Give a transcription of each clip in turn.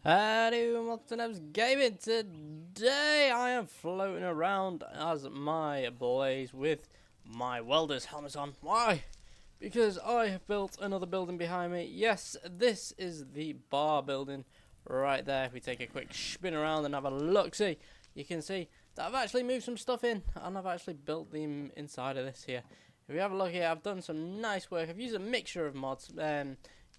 Hello, welcome to NEVZGAMING. Today I am floating around as my blaze with my welder's helmet on. Why? Because I have built another building behind me. Yes, this is the bar building right there. If we take a quick spin around and have a look-see, you can see that I've actually moved some stuff in and I've actually built the inside of this here. If we have a look here, I've done some nice work. I've used a mixture of mods.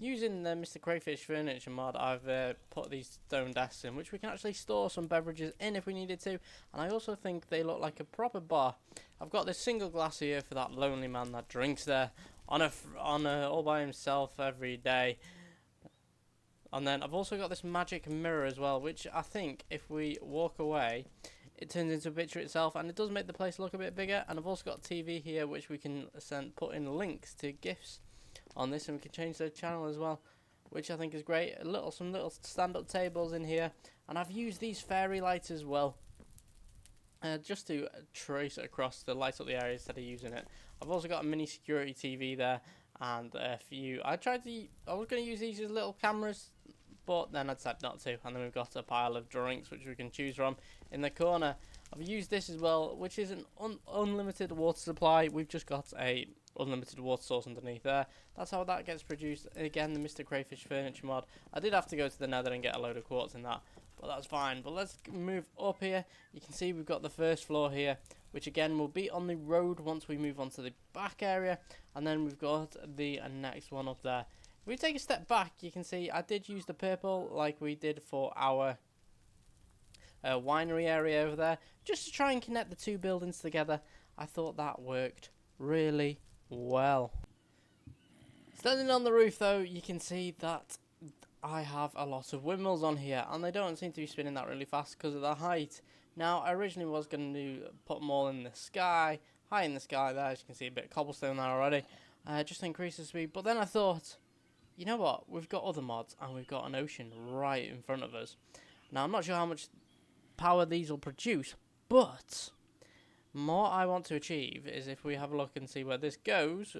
Using the Mr. Crayfish furniture mod, I've put these stone desks in, which we can actually store some beverages in if we needed to. And I also think they look like a proper bar. I've got this single glass here for that lonely man that drinks there on all by himself every day. And then I've also got this magic mirror as well, which I think if we walk away, it turns into a picture itself, and it does make the place look a bit bigger. And I've also got TV here, which we can put in links to GIFs on this, and we can change the channel as well, which I think is great. Some little stand-up tables in here, and I've used these fairy lights as well, just to trace it across the light up the area instead of using it. I've also got a mini security TV there, and a few. I was going to use these as little cameras, but then I decided not to. And then we've got a pile of drinks which we can choose from in the corner. I've used this as well, which is an unlimited water supply. We've just got a unlimited water source underneath there. That's how that gets produced. Again, the Mr. Crayfish furniture mod. I did have to go to the nether and get a load of quartz in that, but that's fine. But let's move up here. You can see we've got the first floor here, which again will be on the road once we move on to the back area, and then we've got the next one up there. If we take a step back, you can see I did use the purple like we did for our winery area over there, just to try and connect the two buildings together. I thought that worked really well. Standing on the roof though, you can see that I have a lot of windmills on here, and they don't seem to be spinning that really fast because of the height. Now, I originally was going to put them all in the sky, high in the sky there. As you can see, a bit of cobblestone there already, just to increase the speed. But then I thought, you know what, we've got other mods and we've got an ocean right in front of us. Now, I'm not sure how much power these will produce, but what I want to achieve is, if we have a look and see where this goes,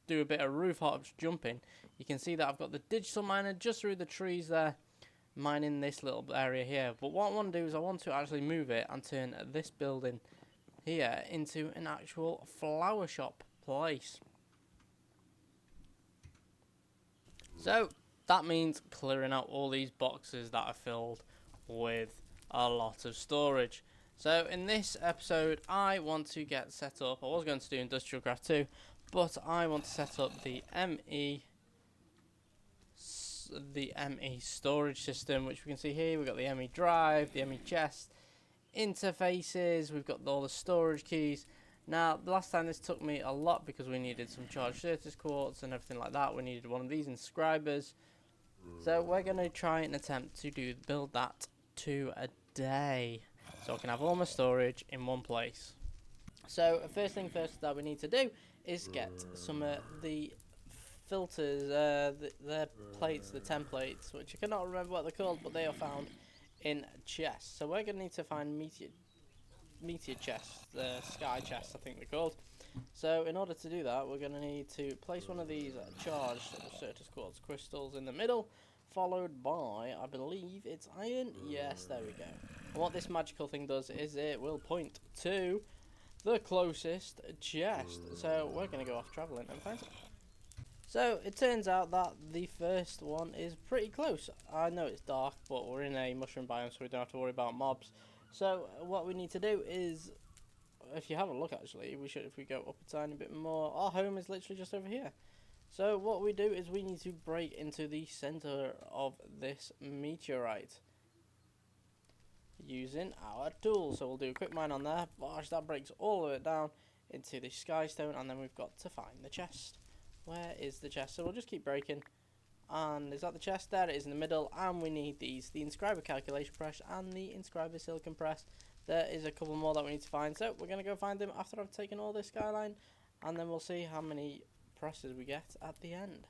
do a bit of roof hops jumping, you can see that I've got the digital miner just through the trees there, mining this little area here. But what I want to do is I want to actually move it and turn this building here into an actual flower shop place. So that means clearing out all these boxes that are filled with a lot of storage. So in this episode, I want to get set up. I was going to do Industrial Craft 2, but I want to set up the ME storage system, which we can see here. We've got the ME drive, the ME chest, interfaces. We've got all the storage keys. Now, the last time this took me a lot because we needed some charged surface quartz and everything like that. We needed one of these inscribers. So we're going to try and attempt to build that today, so I can have all my storage in one place. So first thing first that we need to do is get some of the filters, the plates, the templates, which I cannot remember what they're called, but they are found in chests. So we're going to need to find meteor chests, the sky chests I think they're called. So in order to do that, we're going to need to place one of these charged surface quartz crystals in the middle, followed by, I believe it's iron. Yes, there we go. And what this magical thing does is it will point to the closest chest. So we're going to go off travelling and find it. So it turns out that the first one is pretty close. I know it's dark, but we're in a mushroom biome, so we don't have to worry about mobs. So what we need to do is, if you have a look actually, if we go up a tiny bit more, our home is literally just over here. So what we do is we need to break into the center of this meteorite using our tool. So we'll do a quick mine on there. Gosh, that breaks all of it down into the sky stone, and then we've got to find the chest. Where is the chest? So we'll just keep breaking. And is that the chest? There it is in the middle. And we need these, the inscriber calculation press and the inscriber silicon press. There is a couple more that we need to find. So we're going to go find them after I've taken all this skyline, and then we'll see how many presses we get at the end.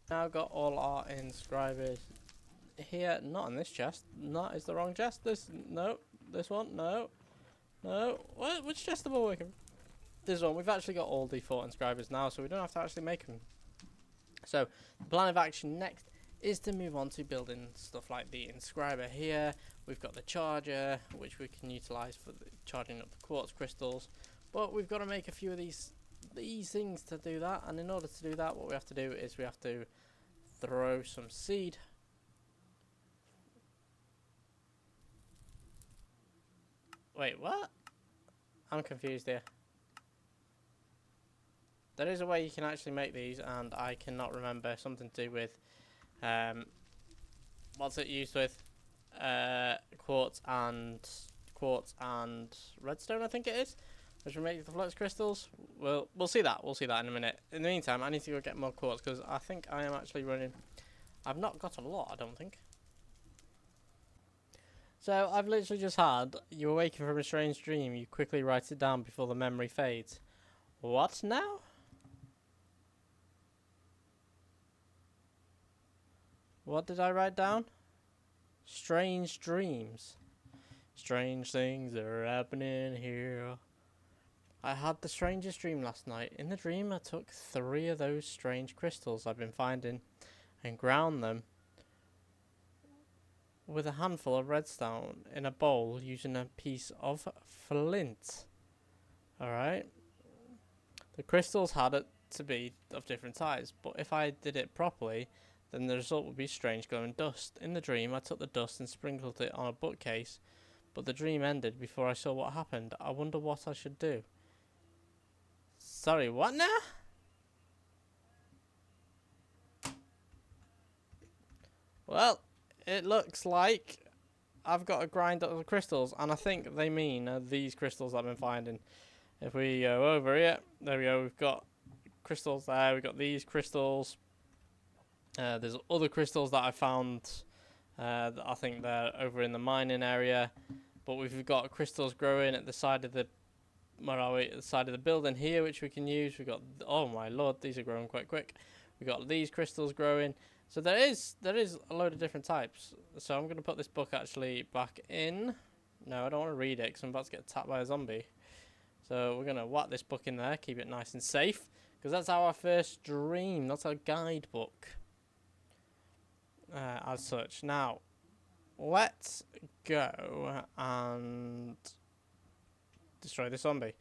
Now got all our inscribers here, not in this chest. That is the wrong chest. This one, no. Which chest am I working? This one. We've actually got all the 4 inscribers now, so we don't have to actually make them. So the plan of action next is to move on to building stuff like the inscriber here. We've got the charger, which we can utilize for charging up the quartz crystals, but we've got to make a few of these things to do that. And in order to do that, what we have to do is we have to throw some seed. Wait, what? I'm confused here. There is a way you can actually make these, and I cannot remember. Something to do with what's it used with? Quartz and redstone, I think it is, which will make the flux crystals. We'll see that. We'll see that in a minute. In the meantime, I need to go get more quartz because I think I am actually running. I've not got a lot, I don't think. So I've literally just had, you awaken from a strange dream. You quickly write it down before the memory fades. What now? What did I write down? Strange dreams. Strange things are happening here. I had the strangest dream last night. In the dream, I took 3 of those strange crystals I've been finding and ground them with a handful of redstone in a bowl using a piece of flint. Alright. The crystals had it to be of different types, but if I did it properly, then the result would be strange glowing dust. In the dream, I took the dust and sprinkled it on a bookcase, but the dream ended before I saw what happened. I wonder what I should do. Sorry, what now? Well, it looks like I've got to grind up the crystals, and I think they mean these crystals I've been finding. If we go over here, there we go, we've got crystals there, we've got these crystals. There's other crystals that I found that I think they're over in the mining area, but we've got crystals growing at the side of the at the side of the building here, which we can use. We've got, oh my lord, these are growing quite quick. We've got these crystals growing, so there is a load of different types. So I'm going to put this book actually back in. No, I don't want to read it because I'm about to get attacked by a zombie. So we're going to whack this book in there, keep it nice and safe, because that's our first dream. That's our guidebook. As such. Now, let's go and destroy the zombie.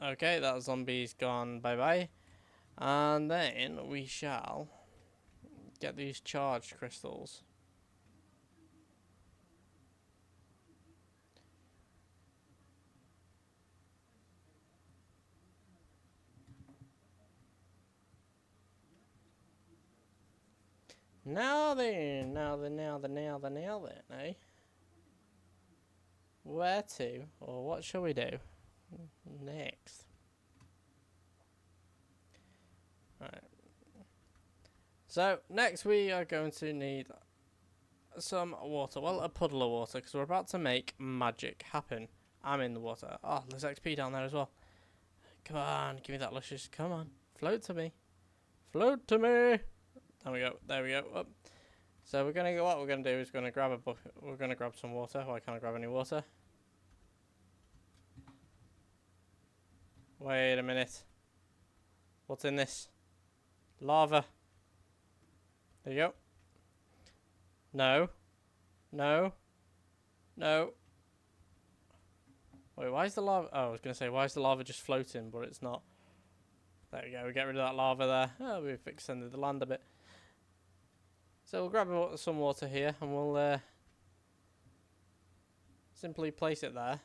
Okay, that zombie's gone bye-bye. And then we shall get these charged crystals. Now then, eh? Where to, or what shall we do next? Right. So, next we are going to need some water. Well, a puddle of water, because we're about to make magic happen. I'm in the water. Oh, there's XP down there as well. Come on, give me that luscious. Come on, float to me. Float to me. There we go. There we go. Up. So we're gonna go. What we're gonna do is we're gonna grab a bucket. We're gonna grab some water. Why can't I grab any water? Wait a minute. What's in this? Lava. There you go. No. No. No. Wait, why is the lava? Oh, I was gonna say, why is the lava just floating, but it's not. There we go. We get rid of that lava there. Oh, we've extended the land a bit. So we'll grab some water here and we'll simply place it there.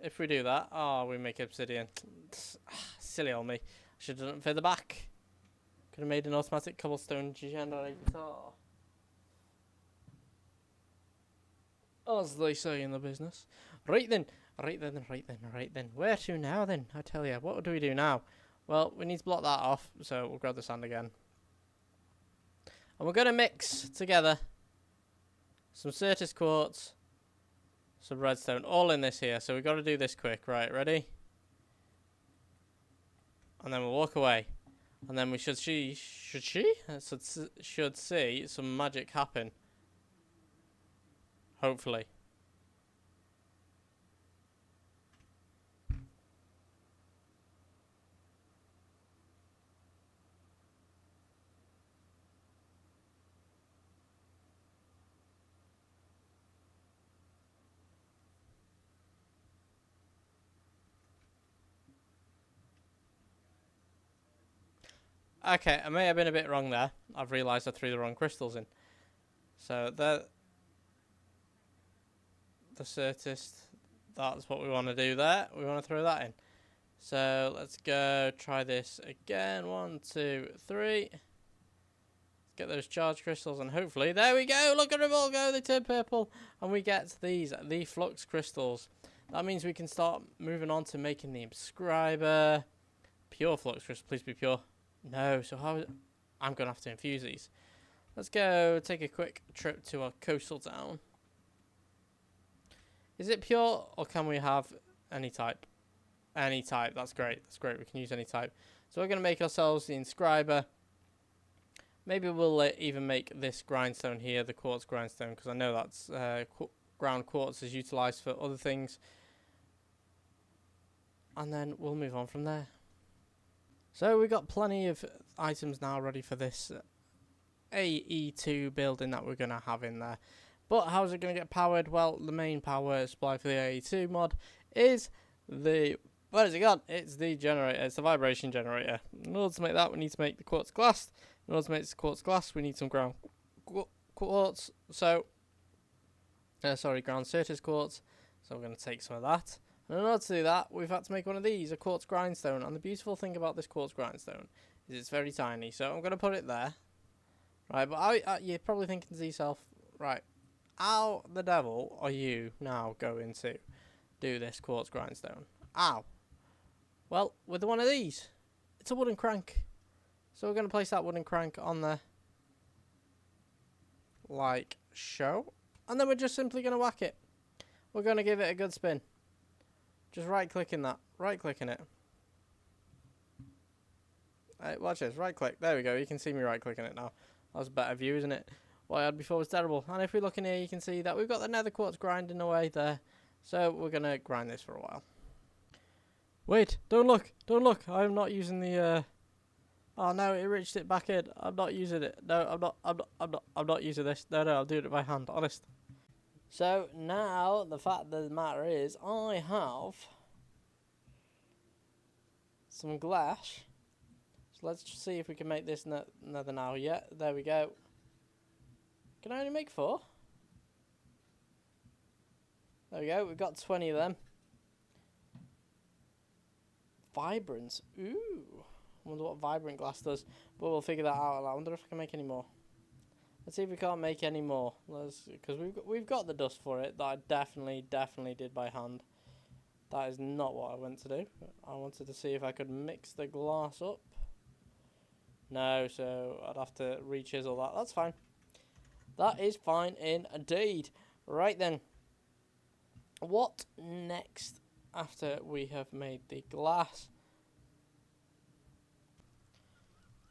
If we do that, oh, we make obsidian. Silly old me. I should have done it further back. Could have made an automatic cobblestone generator. As they say in the business. Right then. Where to now then? I tell you, what do we do now? Well, we need to block that off, so we'll grab the sand again. And we're going to mix together some Certus quartz, some redstone, all in this here. So we've got to do this quick. Right, ready? And then we'll walk away. And then we should see some magic happen. Hopefully. Okay, I may have been a bit wrong there. I've realised I threw the wrong crystals in. So the certist, that's what we want to do there. We want to throw that in. So let's go try this again. 1, 2, 3. Get those charge crystals and hopefully, there we go. Look at them all go. They turn purple and we get these, the flux crystals. That means we can start moving on to making the inscriber. Pure flux crystal, please be pure. No, so how? I'm going to have to infuse these. Let's go take a quick trip to our coastal town. Is it pure or can we have any type? Any type, that's great. That's great, we can use any type. So we're going to make ourselves the inscriber. Maybe we'll even make this grindstone here, the quartz grindstone, because I know that's ground quartz is utilised for other things. And then we'll move on from there. So we've got plenty of items now ready for this AE2 building that we're going to have in there. But how's it going to get powered? Well, the main power supply for the AE2 mod is the... Where has it gone? It's the generator. It's the vibration generator. In order to make that, we need to make the quartz glass. In order to make this quartz glass, we need some ground quartz. So, ground surface quartz. So we're going to take some of that. And in order to do that, we've had to make one of these, a quartz grindstone. And the beautiful thing about this quartz grindstone is it's very tiny. So I'm going to put it there. Right, but you're probably thinking to yourself, right, how the devil are you now going to do this quartz grindstone? Ow. Well, with one of these, it's a wooden crank. So we're going to place that wooden crank on there, like so. And then we're just simply going to whack it. We're going to give it a good spin. Just right-clicking that. Right-clicking it. Watch this. Right-click. There we go. You can see me right-clicking it now. That was a better view, isn't it? What I had before was terrible. And if we look in here, you can see that we've got the nether quartz grinding away there. So we're going to grind this for a while. Wait, don't look, I'm not using the, oh no, it reached it back in. I'm not using it. No, I'm not using this. No, I'm doing it by hand, honest. So now, the fact of the matter is, I have some glass. So let's just see if we can make this nether now. Yeah, there we go. Can I only make 4? There we go, we've got 20 of them. Vibrance. Ooh. I wonder what vibrant glass does. But we'll figure that out. I wonder if I can make any more. Let's see if we can't make any more. Because we've got the dust for it that I definitely did by hand. That is not what I went to do. I wanted to see if I could mix the glass up. No, so I'd have to re-chisel that. That's fine. That is fine indeed. Right then. What next? After we have made the glass,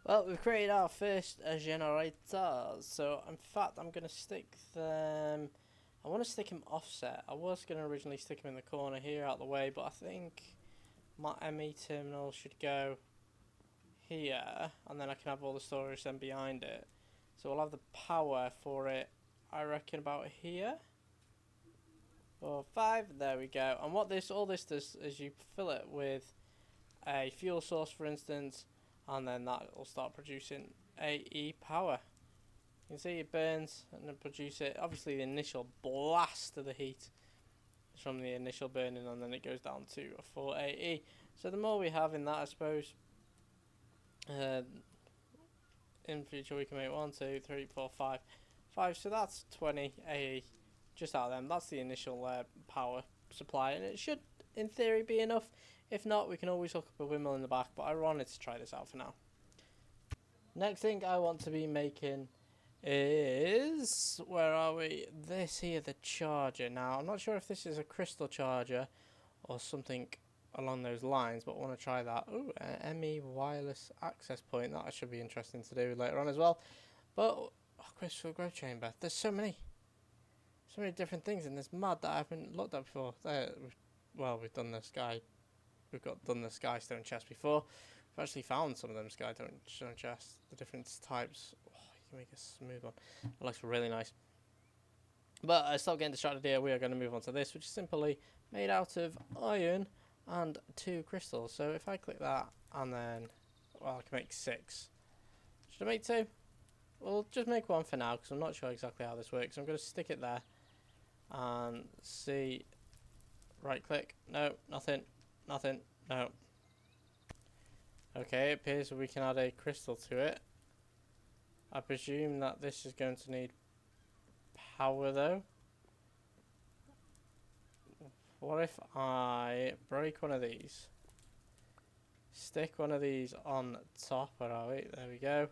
well, we've created our first generators. So in fact, I'm going to stick them, I want to stick them offset. I was going to originally stick them in the corner here out the way, but I think my ME terminal should go here, and then I can have all the storage then behind it. So we'll have the power for it, I reckon, about here. 4, 5, there we go. And what all this does is you fill it with a fuel source, for instance, and then that will start producing AE power. You can see it burns and then produce it. Obviously, the initial blast of the heat is from the initial burning, and then it goes down to a 4 AE. So the more we have in that, I suppose, in future we can make 1, 2, 3, 4, 5. So that's 20 AE. Just out of them. That's the initial power supply, and it should, in theory, be enough. If not, we can always hook up a windmill in the back, but I wanted to try this out for now. Next thing I want to be making is, where are we? This here, the charger. Now, I'm not sure if this is a crystal charger or something along those lines, but I want to try that. Ooh, ME wireless access point. That should be interesting to do later on as well. But, oh, crystal growth chamber. There's so many different things in this mod that I haven't looked at before. We've done the sky. We've done the sky stone chest before. We've actually found some of them sky stone chests, the different types. Oh, you can make a smooth one. It looks really nice. But stop getting distracted here. We are going to move on to this, which is simply made out of iron and 2 crystals. So if I click that, and then, well, I can make 6. Should I make 2? We'll just make 1 for now, because I'm not sure exactly how this works. I'm going to stick it there and see. Right click. No, nothing. Nothing. No. Okay, it appears we can add a crystal to it. I presume that this is going to need power though. What if I break one of these? Stick one of these on top. Where are we? There we go.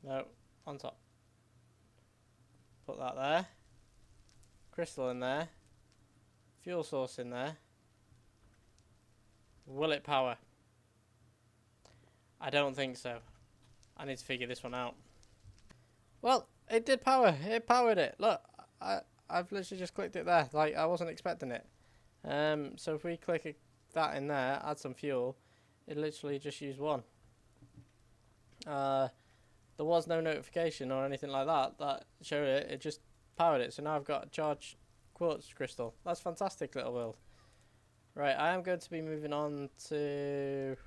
No, on top. Put that there. Crystal in there. Fuel source in there. Will it power? I don't think so. I need to figure this one out. Well, it did power. It powered it. Look, I've literally just clicked it there. Like, I wasn't expecting it. So if we click that in there, add some fuel, it literally just used 1. There was no notification or anything like that showed it. It just powered it. So now I've got a charged quartz crystal. That's fantastic, little world. Right, I am going to be moving on to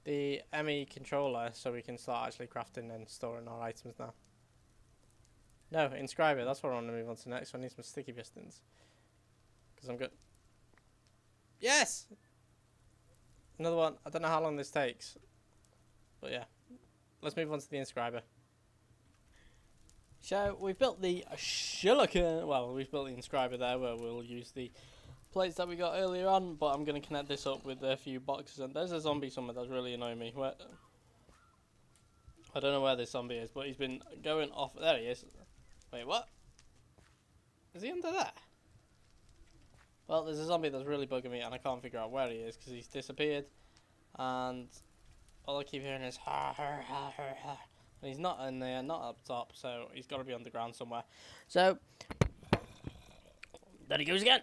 the ME controller so we can start actually crafting and storing our items now. No, inscriber, that's what I want to move on to next. So I need some sticky pistons. Because I'm good. Yes! Another one. I don't know how long this takes. But yeah. Let's move on to the inscriber. So we've built the silicon. Well, we've built the inscriber there where we'll use the plates that we got earlier on, but I'm going to connect this up with a few boxes. And there's a zombie somewhere that's really annoying me. I don't know where this zombie is, but he's been going off. There he is. Wait, what? Is he under there? Well, there's a zombie that's really bugging me, and I can't figure out where he is because he's disappeared. And all I keep hearing is ha ha ha ha ha. And he's not in there, not up top, so he's got to be underground somewhere. So there he goes again.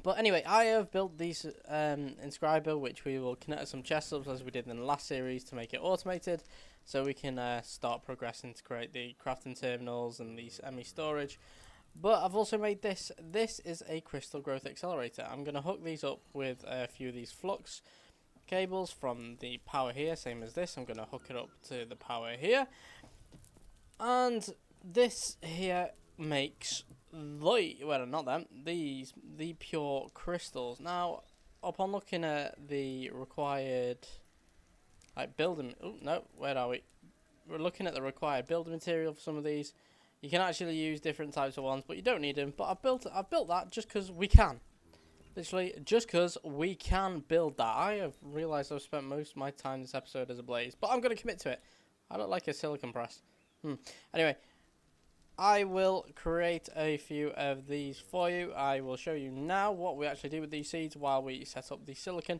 But anyway, I have built these inscriber, which we will connect to some chest subs as we did in the last series to make it automated, so we can start progressing to create the crafting terminals and these ME storage. But I've also made this. This is a crystal growth accelerator. I'm going to hook these up with a few of these flux cables from the power here, same as this. I'm going to hook it up to the power here, and this here makes the pure crystals. Now, upon looking at the required building, where are we? We're looking at the required building material for some of these. You can actually use different types of ones, but you don't need them. But I've built that just because we can. Literally, just because we can build that. I have realised I've spent most of my time this episode as a blaze, but I'm going to commit to it. I don't like a silicon press. Anyway, I will create a few of these for you. I will show you now what we actually do with these seeds while we set up the silicon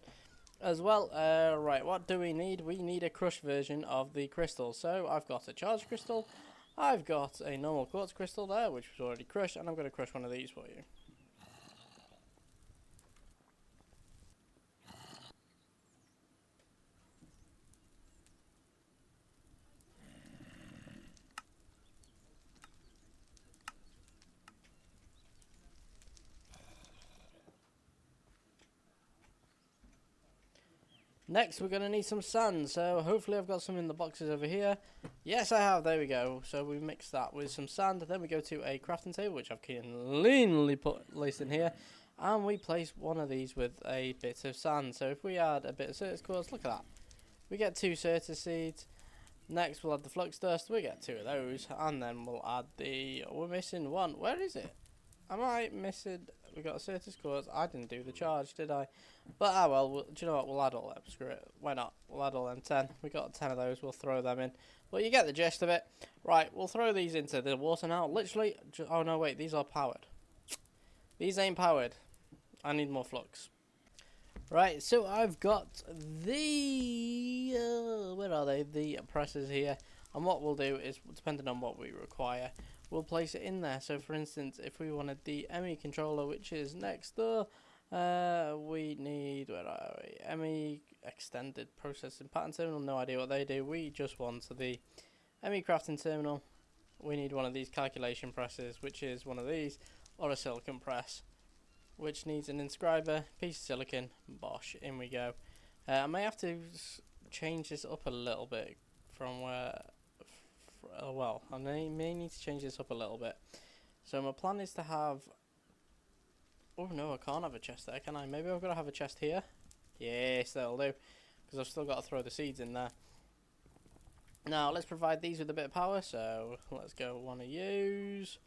as well. Right, what do we need? We need a crushed version of the crystal. So I've got a charged crystal. I've got a normal quartz crystal there, which was already crushed, and I'm going to crush one of these for you. Next, we're going to need some sand, so hopefully I've got some in the boxes over here. Yes, I have. There we go. So we mix that with some sand. Then we go to a crafting table, which I've cleanly placed in here. And we place one of these with a bit of sand. So if we add a bit of Certus quartz, look at that. We get 2 Certus seeds. Next, we'll add the flux dust. We get 2 of those. And then we'll add we're missing 1. Where is it? Am I missing? We got a Certus quartz. I didn't do the charge, did I? But well, do you know what? We'll add all them. Screw it. Why not? We'll add all them 10. We got 10 of those. We'll throw them in. But you get the gist of it. Right, we'll throw these into the water now. Literally. Oh no, wait. These are powered. These ain't powered. I need more flux. Right, so I've got the where are they? The presses here. And what we'll do is, depending on what we require, we'll place it in there. So for instance, if we wanted the ME controller, which is next door, we need, where are we? ME extended processing pattern terminal. No idea what they do. We just want the ME crafting terminal. We need one of these calculation presses, which is one of these, or a silicon press, which needs an inscriber, piece of silicon. Bosh, in we go. I may have to change this up a little bit from where... well, I may need to change this up a little bit. So my plan is to have... oh no, I can't have a chest there, can I? Maybe I've got to have a chest here. Yes, that'll do. Because I've still got to throw the seeds in there. Now, let's provide these with a bit of power. So, let's go one of yous.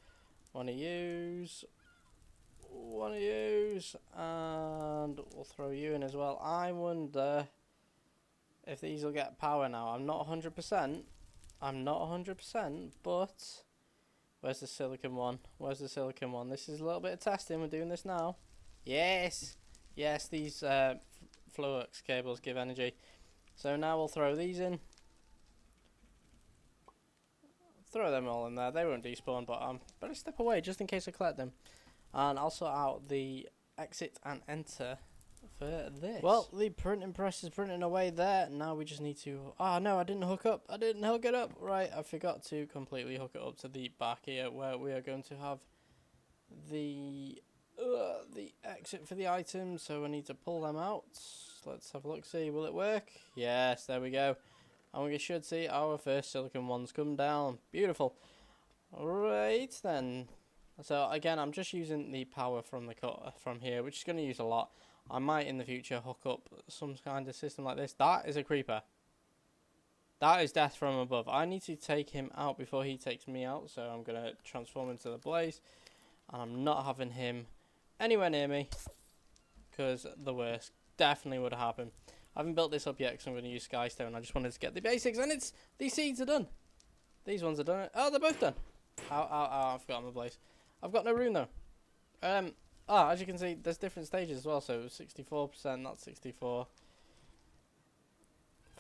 One of yous. One of yous. And we'll throw you in as well. I wonder if these will get power now. I'm not 100%. I'm not 100%, but... where's the silicon one? Where's the silicon one? This is a little bit of testing. We're doing this now. Yes! Yes, these flux cables give energy. So now we'll throw these in. Throw them all in there. They won't despawn, but I'm better step away just in case I collect them. And I'll sort out the exit and enter for this. Well, the printing press is printing away there. Now we just need to... oh no, I didn't hook up. I didn't hook it up. Right, I forgot to completely hook it up to the back here, where we are going to have the exit for the items. So I need to pull them out. Let's have a look. See, will it work? Yes, there we go. And we should see our first silicon ones come down. Beautiful. Right then. So again, I'm just using the power from the from here, which is going to use a lot. I might in the future hook up some kind of system like this. That is a creeper. That is death from above. I need to take him out before he takes me out. So I'm going to transform into the blaze. And I'm not having him anywhere near me, because the worst definitely would happen. I haven't built this up yet because I'm going to use Skystone. I just wanted to get the basics, and these seeds are done. These ones are done. Oh, they're both done. Ow, ow, ow, I've forgotten the blaze. I've got no room though. As you can see, there's different stages as well. So 64%, not 64.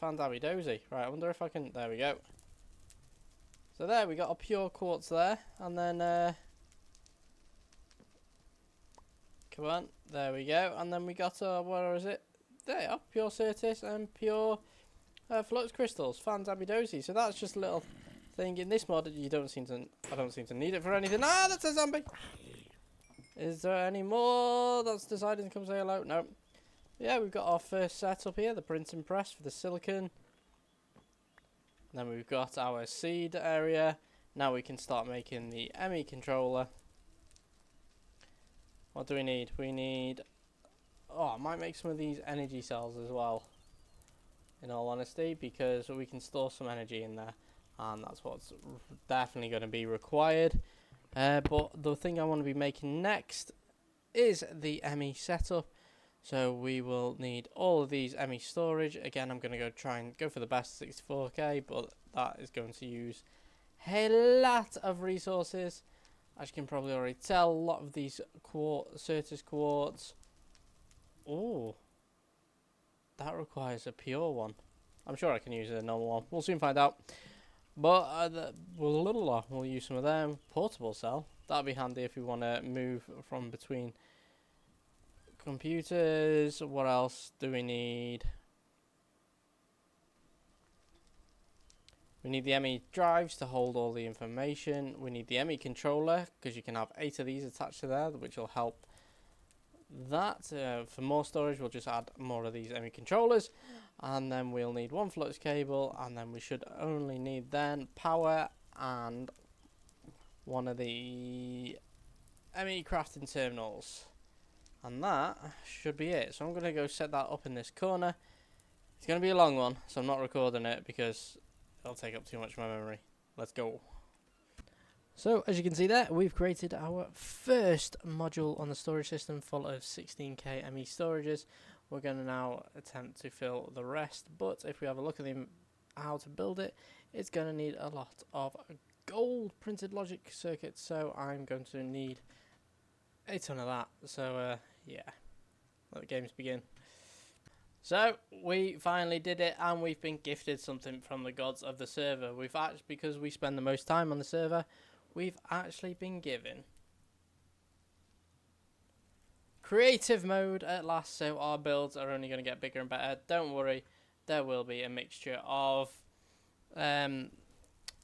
Fandabby dozy. Right, I wonder if I can... there we go. So there, we got a pure quartz there. And then... come on, there we go. And then we got, where is it? There you are, pure Certis and pure flux crystals. Fandabby dozy. So that's just a little thing in this mod. I don't seem to need it for anything. Ah, that's a zombie. Is there any more that's decided to come say hello? No. Yeah, we've got our first setup here, the printing press for the silicon. Then we've got our seed area. Now we can start making the ME controller. What do we need? We need... oh, I might make some of these energy cells as well, in all honesty, because we can store some energy in there, and that's what's definitely going to be required. But the thing I want to be making next is the ME setup. So we will need all of these ME storage. Again, I'm going to try and go for the best 64k, but that is going to use a lot of resources. As you can probably already tell, a lot of these Certis quartz. Oh, that requires a pure one. I'm sure I can use a normal one. We'll soon find out. But we'll use some of them. Portable cell. That'll be handy if we want to move from between computers. What else do we need? We need the ME drives to hold all the information. We need the ME controller, because you can have 8 of these attached to there, which will help that. For more storage, we'll just add more of these ME controllers, and then we'll need 1 flux cable, and then we should only need then power and one of the ME crafting terminals, and that should be it. So I'm going to go set that up in this corner. It's going to be a long one, so I'm not recording it because it'll take up too much of my memory. Let's go. So, as you can see there, we've created our first module on the storage system full of 16k ME storages. We're going to now attempt to fill the rest, but if we have a look at how to build it, it's going to need a lot of gold printed logic circuits, so I'm going to need a ton of that. So, yeah, let the games begin. So, we finally did it, and we've been gifted something from the gods of the server. We've actually, because we spend the most time on the server, we've actually been given creative mode at last, so our builds are only going to get bigger and better. Don't worry, there will be a mixture of, there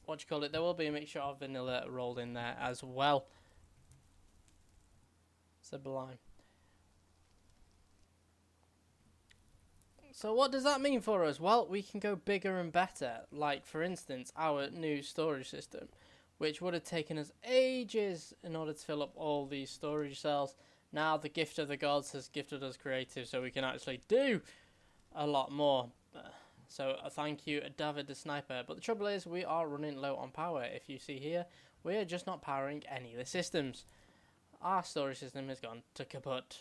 will be a mixture of vanilla rolled in there as well. Sublime. So what does that mean for us? Well, we can go bigger and better. Like, for instance, our new storage system, which would have taken us ages in order to fill up all these storage cells. Now the gift of the gods has gifted us creative, so we can actually do a lot more. So thank you, David the Sniper. But the trouble is, we are running low on power. If you see here, we are just not powering any of the systems. Our storage system has gone to kaput.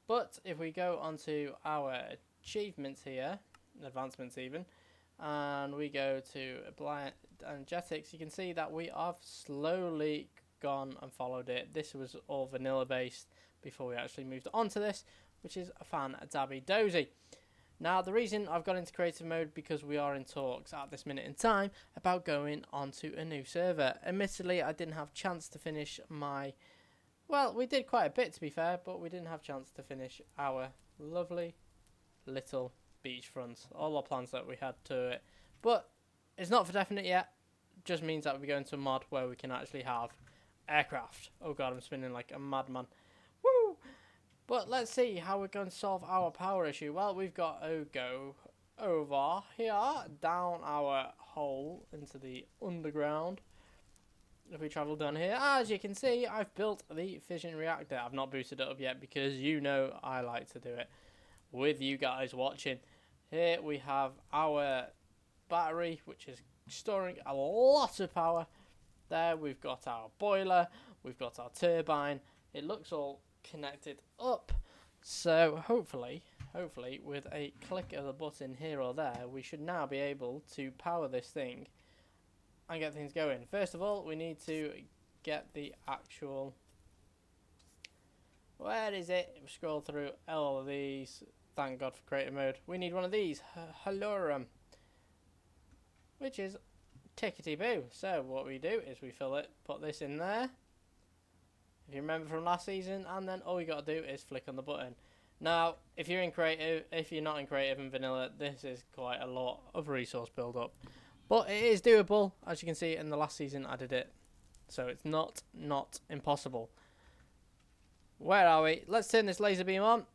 But if we go onto our achievements here, advancements even, and we go to energetics, you can see that we have slowly gone and followed it. This was all vanilla based before we actually moved on to this, which is a fan-dabby dozy. Now the reason I've got into creative mode, because we are in talks at this minute in time about going onto a new server. Admittedly, I didn't have a chance to finish my, well, we did quite a bit to be fair, but we didn't have a chance to finish our lovely little beachfront, all our plans that we had to it. But it's not for definite yet. Just means that we go into a mod where we can actually have aircraft. Oh god, I'm spinning like a madman. Woo! But let's see how we're going to solve our power issue. Well, we've got to go over here, down our hole into the underground. If we travel down here, as you can see, I've built the fission reactor. I've not boosted it up yet because you know I like to do it with you guys watching. Here we have our battery, which is storing a lot of power. There we've got our boiler, we've got our turbine. It looks all connected up. So hopefully with a click of the button here or there, we should now be able to power this thing and get things going. First of all, we need to get the actual, where is it? Scroll through all of these. Thank God for creative mode. We need one of these, Halorum, which is tickety-boo. So what we do is we fill it, put this in there, if you remember from last season, and then all we got to do is flick on the button. Now, if you're in creative, if you're not in creative and vanilla, this is quite a lot of resource build-up. But it is doable. As you can see, in the last season I did it. So it's not impossible. Where are we? Let's turn this laser beam on.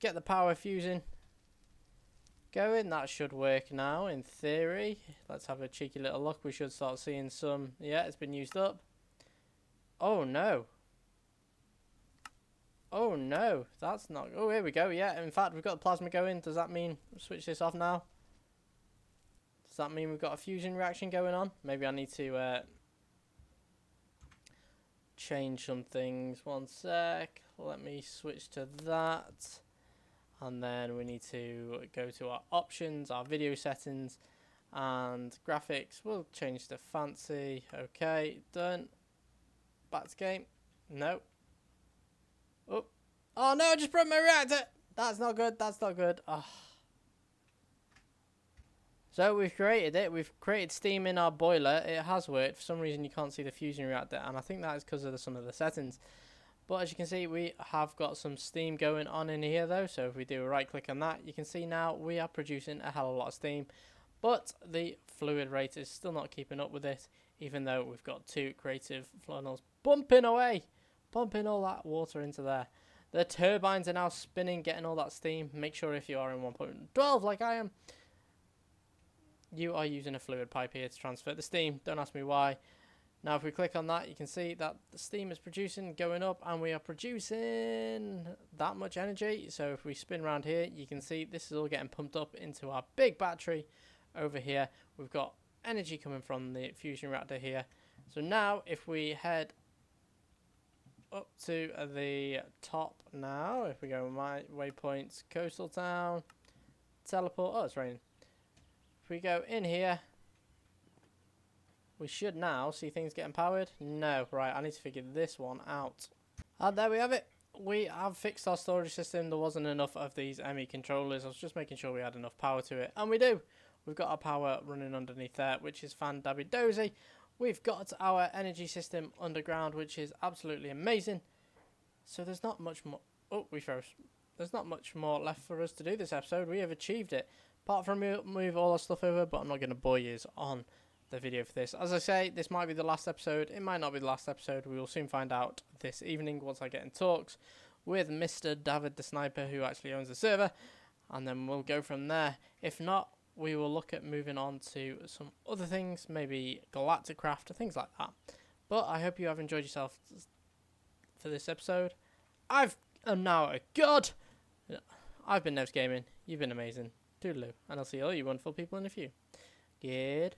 Get the power fusing going. That should work now, in theory. Let's have a cheeky little look. We should start seeing some. Yeah, it's been used up. Oh, no. Oh, no. That's not... Oh, here we go. Yeah, in fact, we've got the plasma going. Does that mean... Switch this off now. Does that mean we've got a fusion reaction going on? Maybe I need to change some things. One sec. Let me switch to that. And then we need to go to our options, our video settings, and graphics. We'll change to fancy. Okay, done. Back to game. No. Oh no, I just broke my reactor. That's not good. That's not good. Oh. So we've created it. We've created steam in our boiler. It has worked. For some reason you can't see the fusion reactor, and I think that is because of some of the settings. But as you can see, we have got some steam going on in here though. So if we do a right click on that, you can see now we are producing a hell of a lot of steam. But the fluid rate is still not keeping up with it, even though we've got two creative funnels bumping away, pumping all that water into there. The turbines are now spinning, getting all that steam. Make sure if you are in 1.12 like I am, you are using a fluid pipe here to transfer the steam. Don't ask me why. Now if we click on that, you can see that the steam is producing, going up, and we are producing that much energy. So if we spin around here, you can see this is all getting pumped up into our big battery over here. We've got energy coming from the fusion reactor here. So now if we head up to the top now, if we go my waypoints, coastal town, teleport, oh it's raining. If we go in here, we should now see things getting powered. No, right, I need to figure this one out. And there we have it. We have fixed our storage system. There wasn't enough of these ME controllers. I was just making sure we had enough power to it. And we do. We've got our power running underneath there, which is fan-dabby-dozy. We've got our energy system underground, which is absolutely amazing. So there's not much more... Oh, we froze. There's not much more left for us to do this episode. We have achieved it. Apart from move all our stuff over, but I'm not going to bore you on the video for this. As I say, this might be the last episode. It might not be the last episode. We will soon find out this evening once I get in talks with Mr. David the Sniper, who actually owns the server. and then we'll go from there. If not, we will look at moving on to some other things, maybe Galactic Craft or things like that. But I hope you have enjoyed yourself for this episode. I am now a god. I've been NEVZGAMING. You've been amazing. Toodaloo. And I'll see all you wonderful people in a few. Good.